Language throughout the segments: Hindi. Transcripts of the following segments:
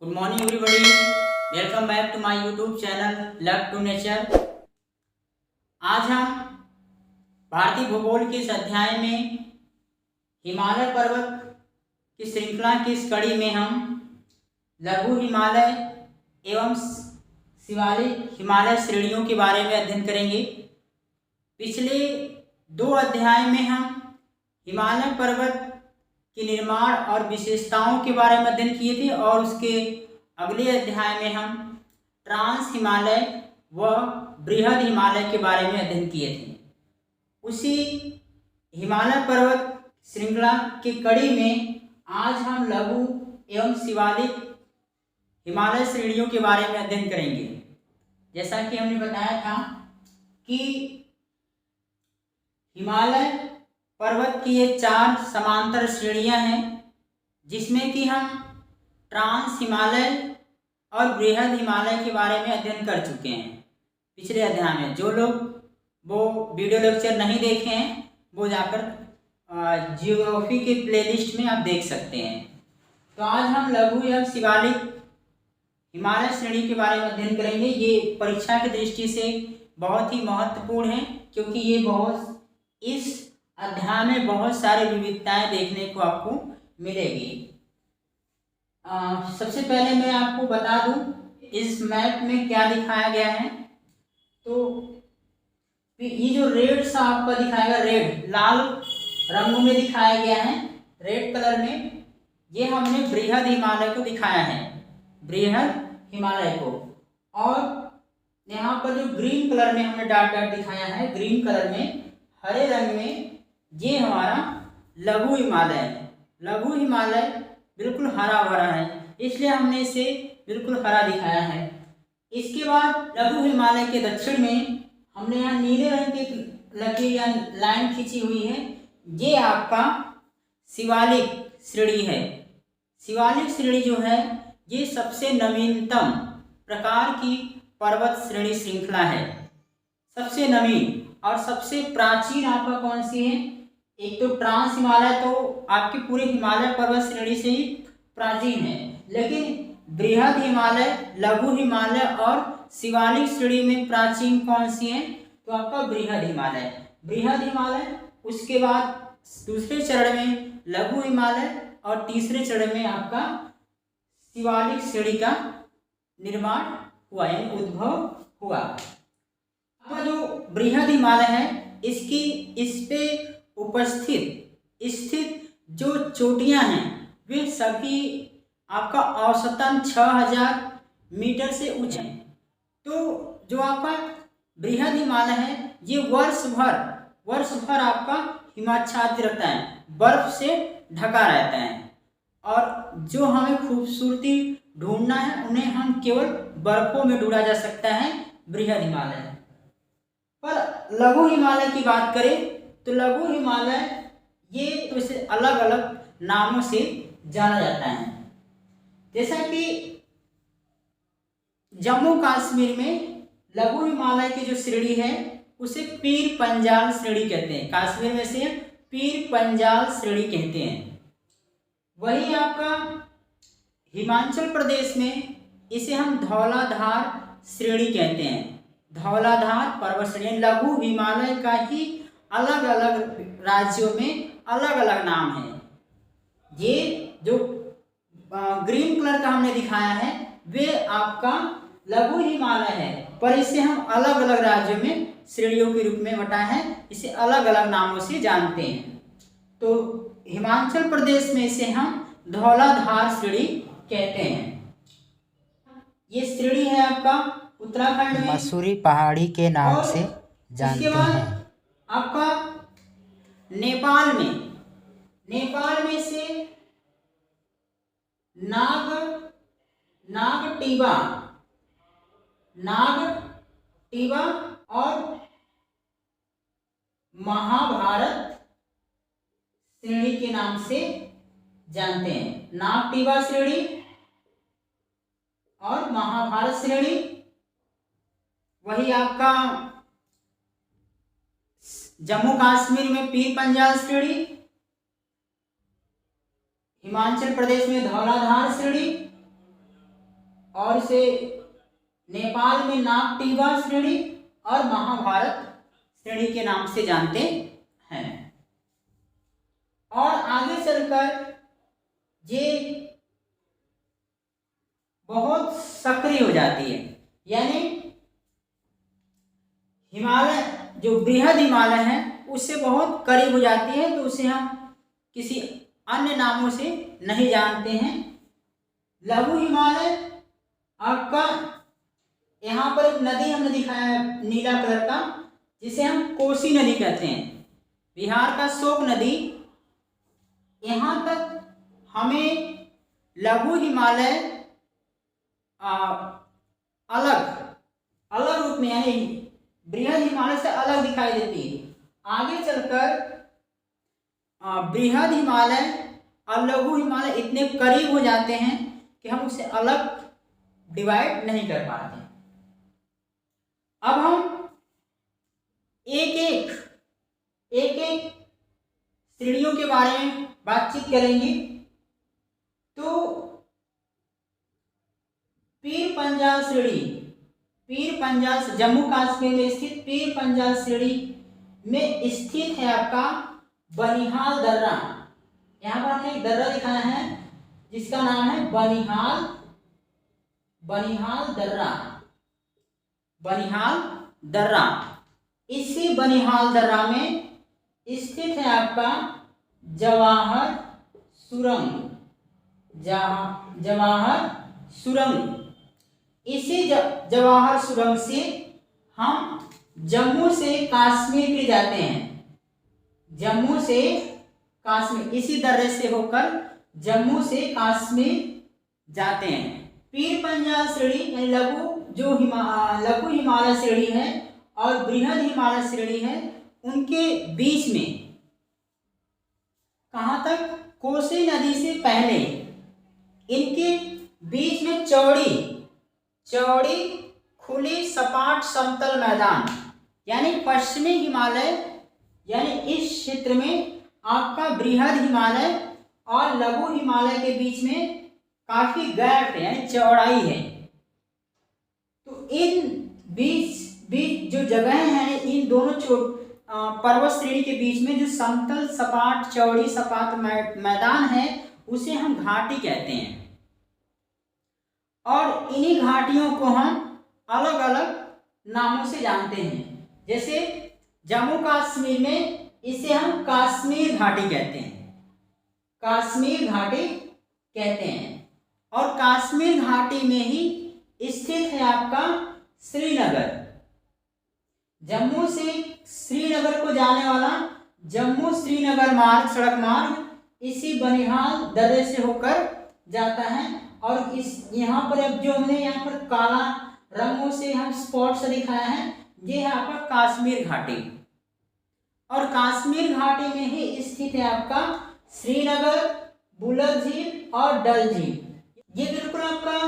Good morning everybody, welcome back to my YouTube channel love to nature. आज हम भारतीय भूगोल के इस अध्याय में हिमालय पर्वत की श्रृंखला की इस कड़ी में हम लघु हिमालय एवं शिवालिक हिमालय श्रेणियों के बारे में अध्ययन करेंगे। पिछले दो अध्याय में हम हिमालय पर्वत के निर्माण और विशेषताओं के बारे में अध्ययन किए थे और उसके अगले अध्याय में हम ट्रांस हिमालय व बृहद हिमालय के बारे में अध्ययन किए थे। उसी हिमालय पर्वत श्रृंखला की कड़ी में आज हम लघु एवं शिवालिक हिमालय श्रेणियों के बारे में अध्ययन करेंगे। जैसा कि हमने बताया था कि हिमालय पर्वत की ये 4 समांतर श्रेणियां हैं, जिसमें कि हम ट्रांस हिमालय और बृहद हिमालय के बारे में अध्ययन कर चुके हैं पिछले अध्याय में। जो लोग वो वीडियो लेक्चर नहीं देखे हैं वो जाकर जियोग्राफी के प्लेलिस्ट में आप देख सकते हैं। तो आज हम लघु एवं शिवालिक हिमालय श्रेणी के बारे में अध्ययन करेंगे। ये परीक्षा की दृष्टि से बहुत ही महत्वपूर्ण है, क्योंकि ये इस अध्याय में बहुत सारी विविधताएं देखने को आपको मिलेगी। सबसे पहले मैं आपको बता दूं इस मैप में क्या दिखाया गया है। तो ये जो रेड सा आपका दिखाएगा, रेड लाल रंगों में दिखाया गया है, रेड कलर में, ये हमने बृहद हिमालय को दिखाया है, बृहद हिमालय को। और यहाँ पर जो ग्रीन कलर में हमने डॉट डॉट दिखाया है, ग्रीन कलर में हरे रंग में, ये हमारा लघु हिमालय है। लघु हिमालय बिल्कुल हरा भरा है, इसलिए हमने इसे बिल्कुल हरा दिखाया है। इसके बाद लघु हिमालय के दक्षिण में हमने यहाँ नीले रंग की लकीर या लाइन खींची हुई है, ये आपका शिवालिक श्रेणी है। शिवालिक श्रेणी जो है ये सबसे नवीनतम प्रकार की पर्वत श्रेणी श्रृंखला है। सबसे नवीन और सबसे प्राचीन आपका कौन सी है? एक तो ट्रांस हिमालय तो आपके पूरे हिमालय पर्वत श्रेणी से ही प्राचीन है, लेकिन बृहद हिमालय, लघु हिमालय और शिवालिक श्रेणी में प्राचीन कौन सी है? तो आपका बृहद हिमालय। बृहद हिमालय, उसके बाद दूसरे चरण में लघु हिमालय और तीसरे चरण में आपका शिवालिक श्रेणी का निर्माण हुआ, यानी उद्भव हुआ। आपका जो बृहद हिमालय है, इस पे स्थित जो चोटियां हैं वे सभी आपका औसतन 6000 मीटर से ऊंचे हैं। तो जो आपका बृहद हिमालय है ये वर्ष भर आपका हिमाच्छादित रहता है, बर्फ से ढका रहता है। और जो हमें खूबसूरती ढूंढना है उन्हें हम केवल बर्फों में ढूंढा जा सकता है, बृहद हिमालय। पर लघु हिमालय की बात करें तो लघु हिमालय ये तो इसे अलग अलग नामों से जाना जाता है। जैसा कि जम्मू कश्मीर में लघु हिमालय की जो श्रेणी है उसे पीर पंजाल श्रेणी कहते हैं। कश्मीर में से पीर पंजाल श्रेणी कहते हैं। वही आपका हिमाचल प्रदेश में इसे हम धौलाधार श्रेणी कहते हैं। धौलाधार पर्वत श्रेणी, लघु हिमालय का ही अलग अलग राज्यों में अलग अलग नाम है। ये जो ग्रीन कलर का हमने दिखाया है वे आपका लघु हिमालय है, पर इसे हम अलग अलग राज्यों में श्रेणियों के रूप में बटा है, इसे अलग अलग नामों से जानते हैं। तो हिमाचल प्रदेश में इसे हम धौलाधार श्रेणी कहते हैं। ये श्रेणी है आपका उत्तराखंड में मसूरी पहाड़ी के नाम से जानते हैं। आपका नेपाल में से नागटीवा और महाभारत श्रेणी के नाम से जानते हैं। नागटीवा श्रेणी और महाभारत श्रेणी। वही आपका जम्मू कश्मीर में पीर पंजाल श्रेणी, हिमाचल प्रदेश में धौलाधार श्रेणी और इसे नेपाल में नागटिवा श्रेणी और महाभारत श्रेणी के नाम से जानते हैं। और आगे चलकर ये बहुत सक्रिय हो जाती है, यानी हिमालय जो बृहद हिमालय है उससे बहुत करीब हो जाती है, तो उसे हम किसी अन्य नामों से नहीं जानते हैं। लघु हिमालय आपका यहाँ पर एक नदी हमने दिखाया है नीला कलर का, जिसे हम कोसी नदी कहते हैं, बिहार का शोक नदी। यहाँ तक हमें लघु हिमालय अलग रूप में यानी बृहद हिमालय से अलग दिखाई देती है। आगे चलकर बृहद हिमालय और लघु हिमालय इतने करीब हो जाते हैं कि हम उसे अलग डिवाइड नहीं कर पाते। अब हम एक एक श्रेणियों के बारे में बातचीत करेंगे। तो पीर पंजाल श्रेणी, पीर पंजाल जम्मू कश्मीर में स्थित पीर पंजाल श्रेणी में स्थित है आपका बनिहाल दर्रा। यहाँ पर हमने एक दर्रा दिखाया है जिसका नाम है बनिहाल दर्रा, बनिहाल दर्रा। इसी बनिहाल दर्रा में स्थित है आपका जवाहर सुरंग। इसी जवाहर सुरंग से हम जम्मू से कश्मीर के जाते हैं, जम्मू से कश्मीर, इसी दर्रे से होकर जम्मू से कश्मीर जाते हैं। पीर पंजाल श्रेणी यानी लघु हिमालय श्रेणी है और बृहद हिमालय श्रेणी है, उनके बीच में कहाँ तक, कोसी नदी से पहले इनके बीच में चौड़ी खुली सपाट समतल मैदान, यानी पश्चिमी हिमालय, यानी इस क्षेत्र में आपका बृहद हिमालय और लघु हिमालय के बीच में काफी गैप है यानी चौड़ाई है। तो इन बीच जो जगह है इन दोनों पर्वत श्रेणी के बीच में जो समतल सपाट चौड़ी सपाट मैदान है उसे हम घाटी कहते हैं। और इन्हीं घाटियों को हम अलग अलग नामों से जानते हैं। जैसे जम्मू कश्मीर में इसे हम कश्मीर घाटी कहते हैं, कश्मीर घाटी कहते हैं। और कश्मीर घाटी में ही स्थित है आपका श्रीनगर। जम्मू से श्रीनगर को जाने वाला जम्मू श्रीनगर सड़क मार्ग इसी बनिहाल दर्रे से होकर जाता है। और इस यहाँ पर अब जो हमने यहाँ पर काला रंगों से हम स्पॉट से दिखाया है, ये है आपका कश्मीर घाटी। और कश्मीर घाटी में ही स्थित है आपका श्रीनगर, बुलंद झील और डल झील। ये बिल्कुल आपका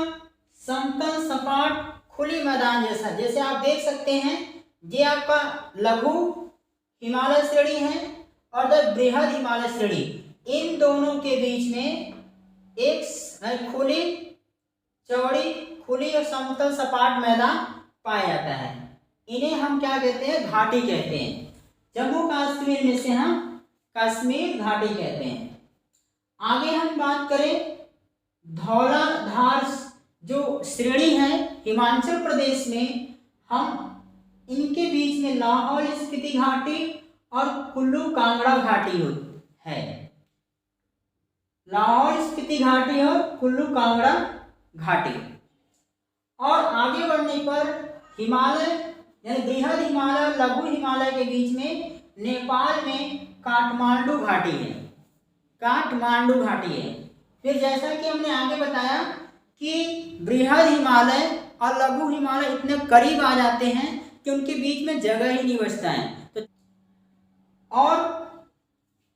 समतल सपाट खुली मैदान जैसे आप देख सकते हैं। ये आपका लघु हिमालय श्रेणी है और बृहद हिमालय श्रेणी, इन दोनों के बीच में एक खुली और समतल सपाट मैदान पाया जाता है। इन्हें हम क्या कहते हैं, घाटी कहते हैं। जम्मू कश्मीर में से हम कश्मीर घाटी कहते हैं। आगे हम बात करें धौलाधार जो श्रेणी है हिमाचल प्रदेश में, हम इनके बीच में लाहौल स्पीति घाटी और कुल्लू कांगड़ा घाटी है, लाहौल स्पीति घाटी और कुल्लू कांगड़ा घाटी। और आगे बढ़ने पर हिमालय यानी बृहद हिमालय और लघु हिमालय के बीच में नेपाल में काठमांडू घाटी है, काठमांडू घाटी है। फिर जैसा कि हमने आगे बताया कि बृहद हिमालय और लघु हिमालय इतने करीब आ जाते हैं कि उनके बीच में जगह ही नहीं बचता है। तो और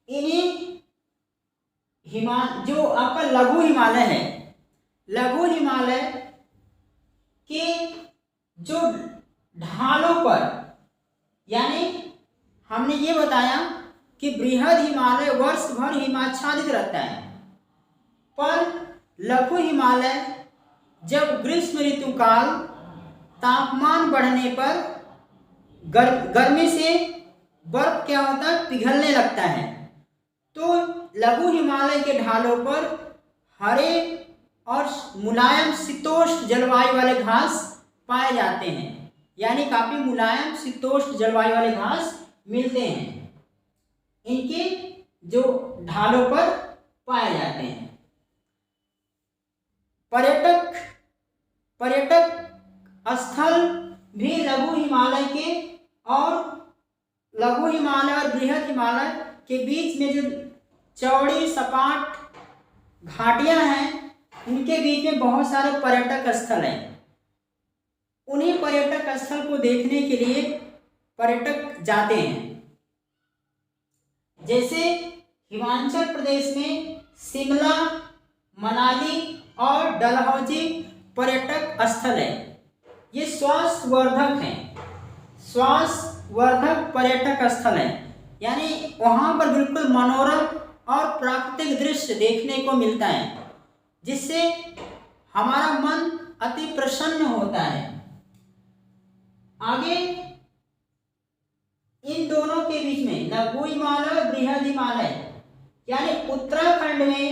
इन्हीं जो आपका लघु हिमालय है, लघु हिमालय के जो ढालों पर, यानी हमने ये बताया कि बृहद हिमालय वर्ष भर हिमाच्छादित रहता है, पर लघु हिमालय जब ग्रीष्म ऋतु काल तापमान बढ़ने पर गर्मी से बर्फ क्या होता है, पिघलने लगता है। तो लघु हिमालय के ढालों पर हरे और मुलायम शीतोष्ण जलवायु वाले घास पाए जाते हैं, यानी काफी मुलायम शीतोष्ण जलवायु वाले घास मिलते हैं, इनके जो ढालों पर पाए जाते हैं। पर्यटक स्थल भी लघु हिमालय और बृहद हिमालय के बीच में जो चौड़ी सपाट घाटियां हैं, उनके बीच में बहुत सारे पर्यटक स्थल हैं। उन्हीं पर्यटक स्थल को देखने के लिए पर्यटक जाते हैं। जैसे हिमाचल प्रदेश में शिमला, मनाली और डलहौजी पर्यटक स्थल है। ये श्वासवर्धक पर्यटक स्थल है, यानी वहाँ पर बिल्कुल मनोरम और प्राकृतिक दृश्य देखने को मिलता है, जिससे हमारा मन अति प्रसन्न होता है। आगे इन दोनों के बीच में लघु हिमालय और बृहद हिमालय, यानी उत्तराखंड में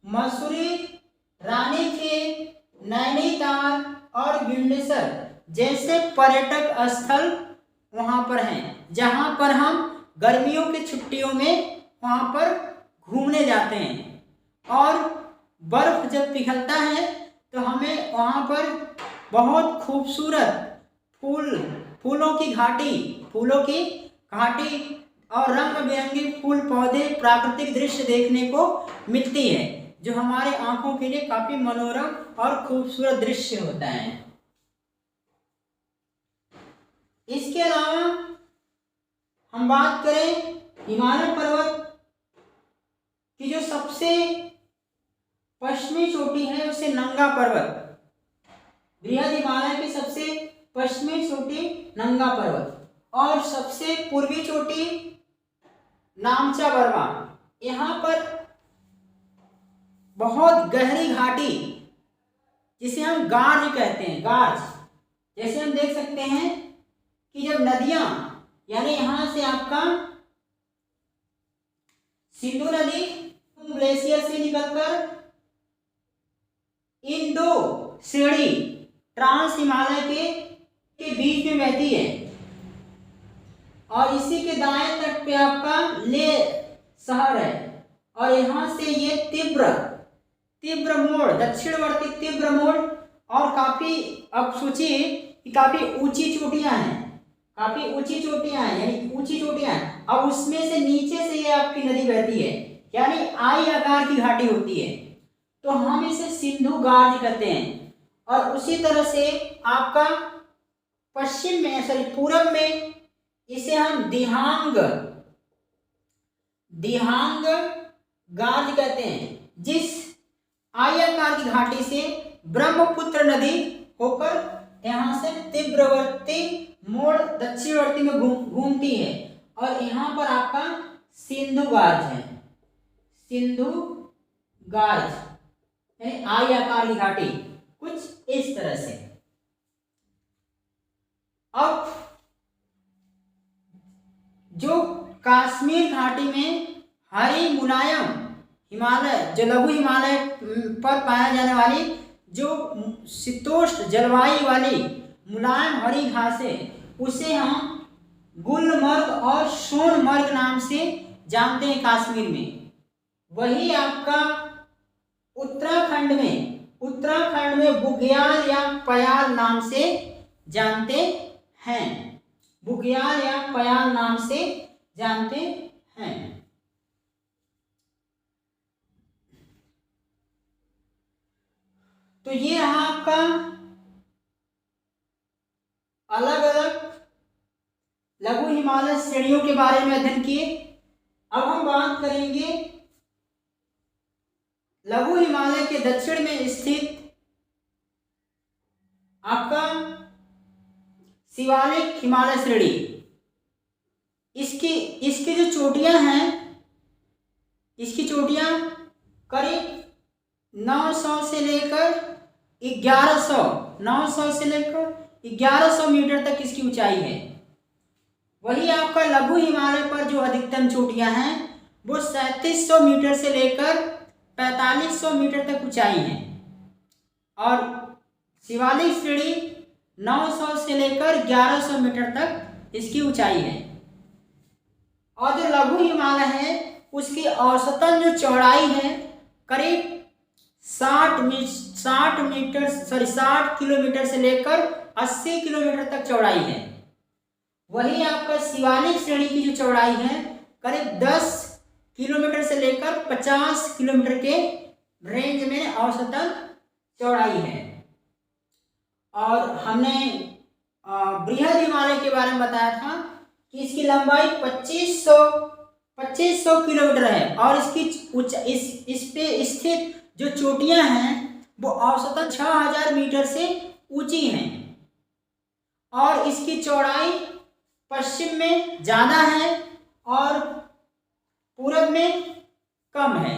मसूरी, रानीखेत, नैनीताल और विंडसर जैसे पर्यटक स्थल वहाँ पर हैं, जहाँ पर हम गर्मियों की छुट्टियों में वहाँ पर घूमने जाते हैं। और बर्फ जब पिघलता है तो हमें वहाँ पर बहुत खूबसूरत फूलों की घाटी और रंग बिरंगे फूल पौधे, प्राकृतिक दृश्य देखने को मिलती है, जो हमारे आंखों के लिए काफी मनोरम और खूबसूरत दृश्य होता है। इसके अलावा हम बात करें हिमालय पर्वत की, जो सबसे पश्चिमी चोटी है उसे नंगा पर्वत, बृहद हिमालय की सबसे पश्चिमी चोटी नंगा पर्वत, और सबसे पूर्वी चोटी नामचा बरवा। यहाँ पर बहुत गहरी घाटी, जिसे हम गार्ज कहते हैं, गार्ज, जैसे हम देख सकते हैं कि जब नदियां, यानी यहाँ से आपका सिंधु नदी ग्लेशियर से निकलकर इन दो श्रेणी ट्रांस हिमालय के बीच में बहती है, और इसी के दाएं तट पे आपका ले शहर है, और यहाँ से ये तीव्र मोड़, दक्षिणवर्ती तीव्र मोड़, और काफी, अब सोचिए कि काफी ऊंची चोटियां हैं, यानी ऊंची चोटियां हैं। अब उसमें से नीचे से ये आपकी नदी बहती है, यानी आई आकार की घाटी होती है, तो हम इसे सिंधु गार्ज कहते हैं। और उसी तरह से आपका पूरब में इसे हम दिहांग गार्ज कहते हैं, जिस आई आकार की घाटी से ब्रह्मपुत्र नदी होकर यहाँ से तीव्रवर्ती मोड़ दक्षिणवर्ती में घूमती है, और यहाँ पर आपका सिंधु गार्ज है, आई आकार की घाटी कुछ इस तरह से। अब जो कश्मीर घाटी में हरी मुलायम हिमालय, जो लघु हिमालय पर पाया जाने वाली जो शीतोष्ण जलवायु वाली मुलायम हरी घास है, उसे हम गुलमर्ग और सोनमर्ग नाम से जानते हैं कश्मीर में। वही आपका उत्तराखंड में बुग्याल या पयाल नाम से जानते हैं, तो ये रहा आपका अलग अलग लघु हिमालय श्रेणियों के बारे में अध्ययन किए। अब हम बात करेंगे लघु हिमालय के दक्षिण में स्थित आपका शिवालिक हिमालय श्रेणी। इसकी जो चोटियां हैं, इसकी चोटियां करीब 900 से लेकर 1100 900 से लेकर 1100 मीटर तक इसकी ऊंचाई है। वही आपका लघु हिमालय पर जो अधिकतम चोटियां हैं वो 3700 मीटर से लेकर 4500 मीटर तक ऊंचाई है और शिवालिक श्रेणी 900 से लेकर 1100 मीटर तक इसकी ऊंचाई है। और जो लघु हिमालय है उसकी औसतन जो चौड़ाई है करीब 60 किलोमीटर से लेकर 80 किलोमीटर तक चौड़ाई है। वही आपका शिवालिक श्रेणी की जो चौड़ाई है करीब 10 किलोमीटर से लेकर 50 किलोमीटर के रेंज में औसतन चौड़ाई है। और हमने बृहद हिमालय के बारे में बताया था कि इसकी लंबाई 2500 किलोमीटर है और इसकी इस पे स्थित जो चोटियां हैं वो औसतन 6000 मीटर से ऊंची हैं और इसकी चौड़ाई पश्चिम में ज़्यादा है और पूरब में कम है।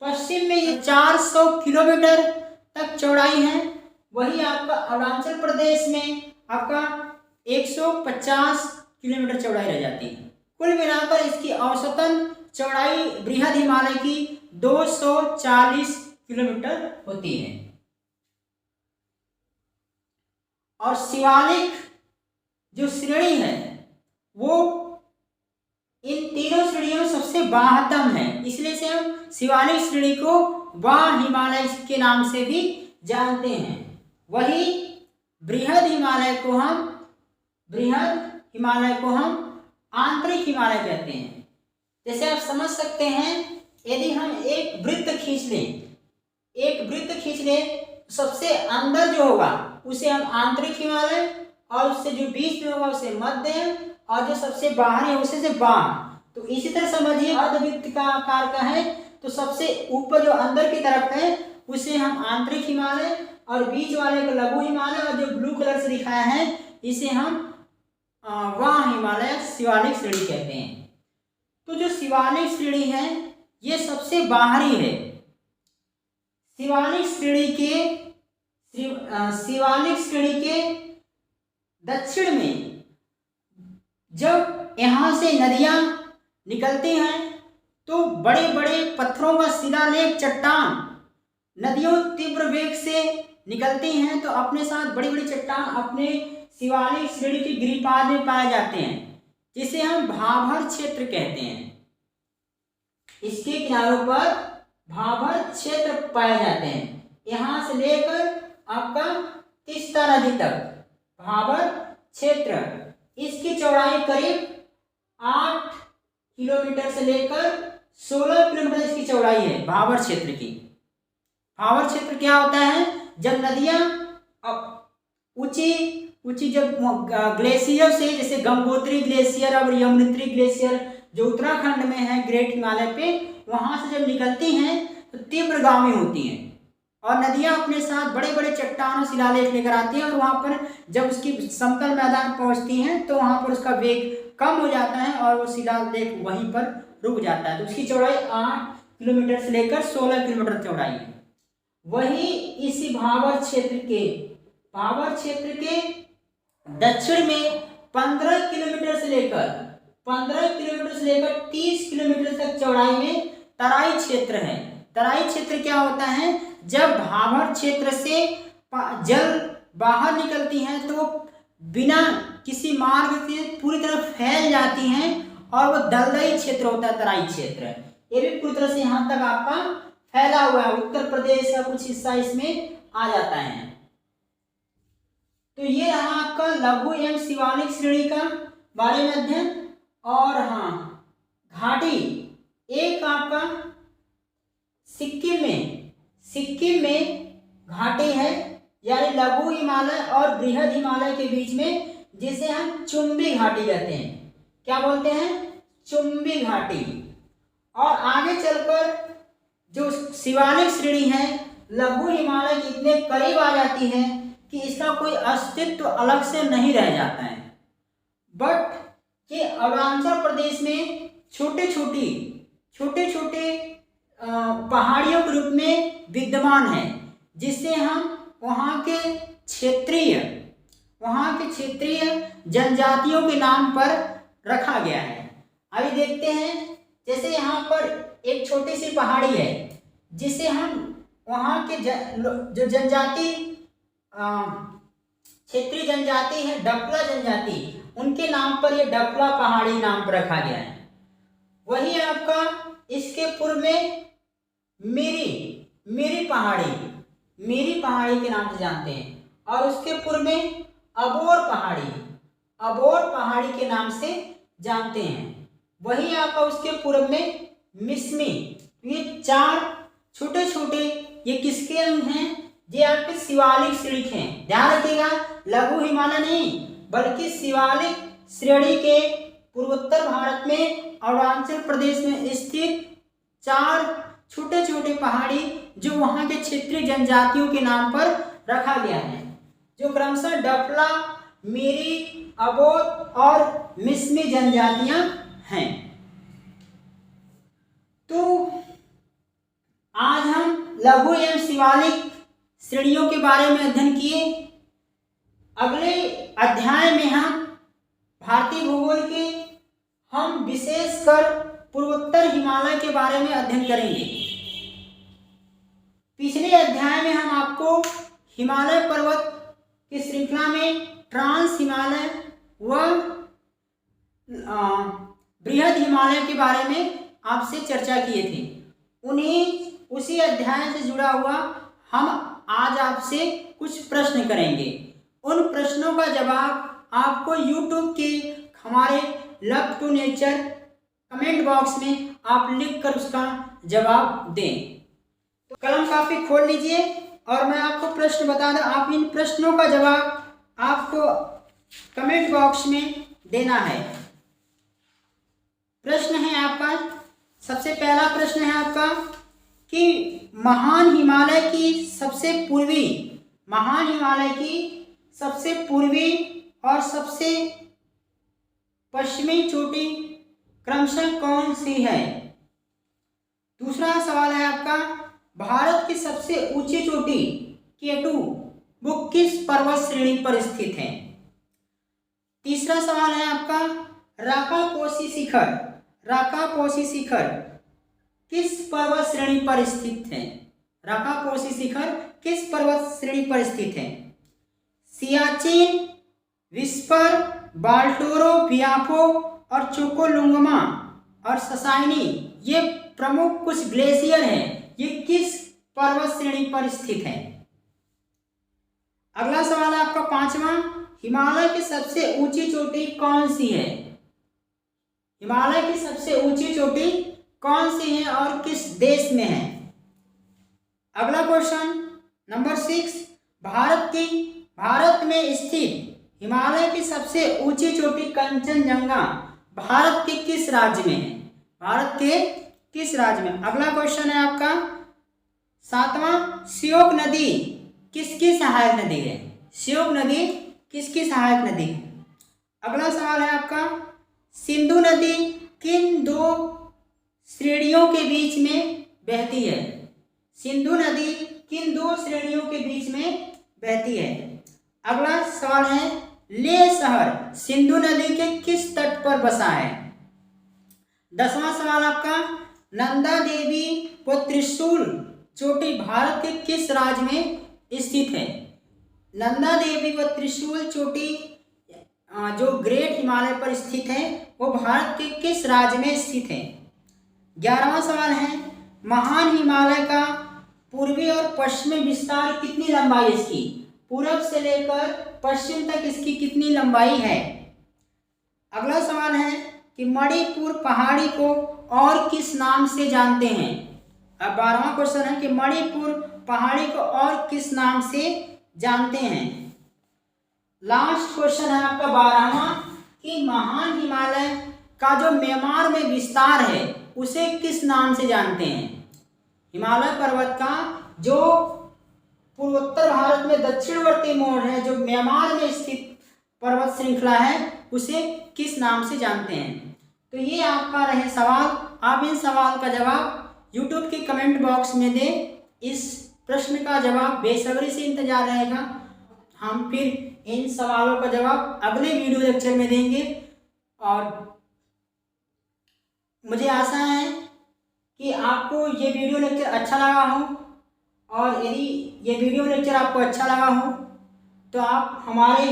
पश्चिम में ये 400 किलोमीटर तक चौड़ाई है। वही आपका अरुणाचल प्रदेश में आपका 150 किलोमीटर चौड़ाई रह जाती है। कुल मिलाकर इसकी औसतन चौड़ाई बृहद हिमालय की 240 किलोमीटर होती है। और शिवालिक जो श्रेणी है वो इन तीनों श्रेणियों में सबसे बाहतम है, इसलिए से हम शिवालिक श्रेणी को वाह हिमालय के नाम से भी जानते हैं। वही बृहद हिमालय को हम आंतरिक हिमालय कहते हैं। जैसे आप समझ सकते हैं यदि हम एक वृत्त खींच लें सबसे अंदर जो होगा उसे हम आंतरिक हिमालय और उससे जो बीच में होगा उसे मध्य और जो सबसे बाहर है उसे से बाह्य। तो इसी तरह समझिए अर्धवृत्त का आकार का है तो सबसे ऊपर जो अंदर की तरफ है उसे हम आंतरिक हिमालय और बीच वाले को लघु हिमालय और जो ब्लू कलर से दिखाया है इसे हम वाह हिमालय शिवालिक श्रेणी कहते हैं। तो जो शिवालिक श्रेणी है ये सबसे बाहरी है। शिवालिक श्रेणी के दक्षिण में जब यहाँ से नदियाँ निकलती हैं तो बड़े बड़े पत्थरों का शिलालेख चट्टान नदियों तीव्र वेग से निकलती हैं तो अपने साथ बड़ी बड़ी चट्टान अपने शिवालिक श्रेणी के गिरिपाद में पाए जाते हैं जिसे हम भाभर क्षेत्र कहते हैं। इसके किनारों पर भाभर क्षेत्र पाए जाते हैं। यहाँ से लेकर आपका तीस्ता नदी तक भाभर क्षेत्र, इसकी चौड़ाई करीब 8 किलोमीटर से लेकर 16 किलोमीटर इसकी चौड़ाई है भाभर क्षेत्र की। भाभर क्षेत्र क्या होता है जब नदियाँ ऊंची जब ग्लेशियर से जैसे गंगोत्री ग्लेशियर और यमुनोत्री ग्लेशियर जो उत्तराखंड में है ग्रेट हिमालय पे वहाँ से जब निकलती हैं तो तीव्रगामी होती हैं और नदियाँ अपने साथ बड़े बड़े चट्टानों शिलालेख लेकर आती हैं और वहाँ पर जब उसकी समतल मैदान पहुँचती हैं तो वहाँ पर उसका वेग कम हो जाता है और वो शिलालेख वहीं पर रुक जाता है। तो उसकी चौड़ाई 8 किलोमीटर से लेकर 16 किलोमीटर चौड़ाई है। वही इसी भाभर क्षेत्र के दक्षिण में 15 किलोमीटर से लेकर 30 किलोमीटर तक चौड़ाई में तराई क्षेत्र है। तराई क्षेत्र क्या होता है जब भाभर क्षेत्र से जल बाहर निकलती हैं तो बिना किसी मार्ग से पूरी तरह फैल जाती हैं और वो दलदली क्षेत्र होता है तराई क्षेत्र। ये भी पूरी तरह से यहाँ तक आपका फैला हुआ है, उत्तर प्रदेश का कुछ हिस्सा इसमें आ जाता है। तो ये रहा आपका लघु एवं शिवालिक श्रेणी का बारे में अध्ययन। और हाँ घाटी एक आपका सिक्किम में घाटी है यानी लघु हिमालय और बृहद हिमालय के बीच में जिसे हम चुंबी घाटी कहते हैं। क्या बोलते हैं चुंबी घाटी। और आगे चलकर जो शिवालिक श्रेणी है लघु हिमालय के इतने करीब आ जाती है कि इसका कोई अस्तित्व अलग से नहीं रह जाता है। बट ये अरुणाचल प्रदेश में छोटे छोटे पहाड़ियों के रूप में विद्यमान है। जिसे हम वहाँ के क्षेत्रीय जनजातियों के नाम पर रखा गया है। अभी देखते हैं, जैसे यहाँ पर एक छोटी सी पहाड़ी है जिसे हम वहाँ के जो जनजाति क्षेत्रीय जनजाति है, डफला जनजाति, उनके नाम पर ये डफला पहाड़ी नाम पर रखा गया है। वही आपका इसके पूर्व में मेरी पहाड़ी के नाम से जानते हैं, और उसके पूर्व में अबोर पहाड़ी के नाम से जानते हैं। वही आपका उसके पूर्व में मिस्मी। ये 4 छोटे छोटे ये किसके हैं? ये आपके शिवालिक श्रेणी हैं। ध्यान रखिएगा, लघु हिमालय नहीं बल्कि शिवालिक श्रेणी के पूर्वोत्तर भारत में अरुणाचल प्रदेश में स्थित 4 छोटे छोटे पहाड़ी जो वहाँ के क्षेत्रीय जनजातियों के नाम पर रखा गया है, जो क्रमशः डफला, मेरी, अबोर और मिस्मी जनजातियां हैं। तो आज हम लघु एवं शिवालिक श्रेणियों के बारे में अध्ययन किए। अगले अध्याय में हम भारतीय भूगोल के हम विशेषकर पूर्वोत्तर हिमालय के बारे में अध्ययन करेंगे। पिछले अध्याय में हम आपको हिमालय पर्वत की श्रृंखला में ट्रांस हिमालय व बृहद हिमालय के बारे में आपसे चर्चा किए थे। उसी अध्याय से जुड़ा हुआ हम आज आपसे कुछ प्रश्न करेंगे। उन प्रश्नों का जवाब आपको YouTube के हमारे love to nature comment box में आप लिखकर उसका जवाब दें। तो कलम कापी खोल लीजिए और मैं आपको प्रश्न बता दूं, आप इन प्रश्नों का जवाब आपको कमेंट बॉक्स में देना है। प्रश्न है आपका, सबसे पहला प्रश्न है आपका कि महान हिमालय की सबसे पूर्वी और सबसे पश्चिमी चोटी क्रमशः कौन सी है? दूसरा सवाल है आपका, भारत की सबसे ऊंची चोटी केटू वो किस पर्वत श्रेणी पर स्थित है? तीसरा सवाल है आपका, राकापोशी शिखर किस पर्वत श्रेणी पर स्थित है? राकापोशी शिखर किस पर्वत श्रेणी पर स्थित है? सियाचिन, विस्पर, बाल्टोरो, बियाफो और चोकोलुंगमा और ससाइनी, ये प्रमुख कुछ ग्लेशियर हैं, ये किस पर्वत श्रेणी पर स्थित है? अगला सवाल है आपका पांचवा, हिमालय की सबसे ऊंची चोटी कौन सी है? हिमालय की सबसे ऊंची चोटी कौन सी है और किस देश में है? अगला क्वेश्चन नंबर 6, भारत में स्थित हिमालय की सबसे ऊंची चोटी कंचनजंगा भारत के किस राज्य में है? भारत के किस राज्य में? अगला क्वेश्चन है आपका 7वां, श्योक नदी किसकी सहायक नदी है? श्योक नदी किसकी सहायक नदी है? अगला सवाल है आपका, सिंधु नदी किन 2 श्रेणियों के बीच में बहती है? सिंधु नदी किन 2 श्रेणियों के बीच में बहती है? अगला सवाल है, लेह शहर सिंधु नदी के किस तट पर बसा है? 10वां सवाल आपका, नंदा देवी व त्रिशूल चोटी भारत के किस राज्य में स्थित है? नंदा देवी व त्रिशूल चोटी जो ग्रेट हिमालय पर स्थित है वो भारत के किस राज्य में स्थित है? 11वां सवाल है, महान हिमालय का पूर्वी और पश्चिमी विस्तार कितनी लंबाई इसकी? पूर्व से लेकर पश्चिम तक इसकी कितनी लंबाई है? अगला सवाल है कि मणिपुर पहाड़ी को और किस नाम से जानते हैं? अब 12वां क्वेश्चन है कि मणिपुर पहाड़ी को और किस नाम से जानते हैं? लास्ट क्वेश्चन है आपका 12वां कि महान हिमालय का जो म्यांमार में विस्तार है उसे किस नाम से जानते हैं? हिमालय पर्वत का जो पूर्वोत्तर भारत में दक्षिणवर्ती मोड़ है, जो म्यांमार में स्थित पर्वत श्रृंखला है, उसे किस नाम से जानते हैं? तो ये आपका रहे सवाल। आप इन सवाल का जवाब YouTube के कमेंट बॉक्स में दें। इस प्रश्न का जवाब बेसब्री से इंतजार रहेगा। हम फिर इन सवालों का जवाब अगले वीडियो लेक्चर में देंगे और मुझे आशा है कि आपको ये वीडियो लेक्चर अच्छा लगा हो, और यदि ये वीडियो लेक्चर आपको अच्छा लगा हो तो आप हमारे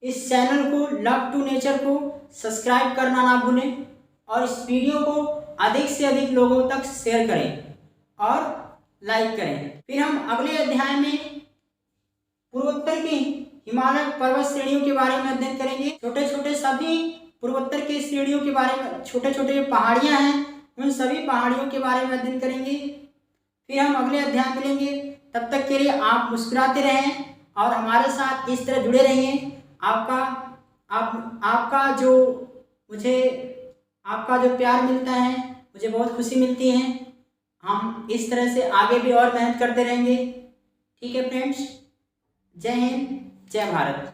इस चैनल को लव टू नेचर को सब्सक्राइब करना ना भूलें और इस वीडियो को अधिक से अधिक लोगों तक शेयर करें और लाइक करें। फिर हम अगले अध्याय में पूर्वोत्तर की हिमालय पर्वत श्रेणियों के बारे में अध्ययन करेंगे। छोटे छोटे सभी पूर्वोत्तर की श्रेणियों के बारे में, छोटे छोटे पहाड़ियां हैं उन सभी पहाड़ियों के बारे में अध्ययन करेंगे। फिर हम अगले अध्याय मिलेंगे। तब तक के लिए आप मुस्कुराते रहें और हमारे साथ इस तरह जुड़े रहिए। आपका जो प्यार मिलता है मुझे बहुत खुशी मिलती है। हम इस तरह से आगे भी और मेहनत करते रहेंगे। ठीक है फ्रेंड्स, जय हिंद, जय भारत।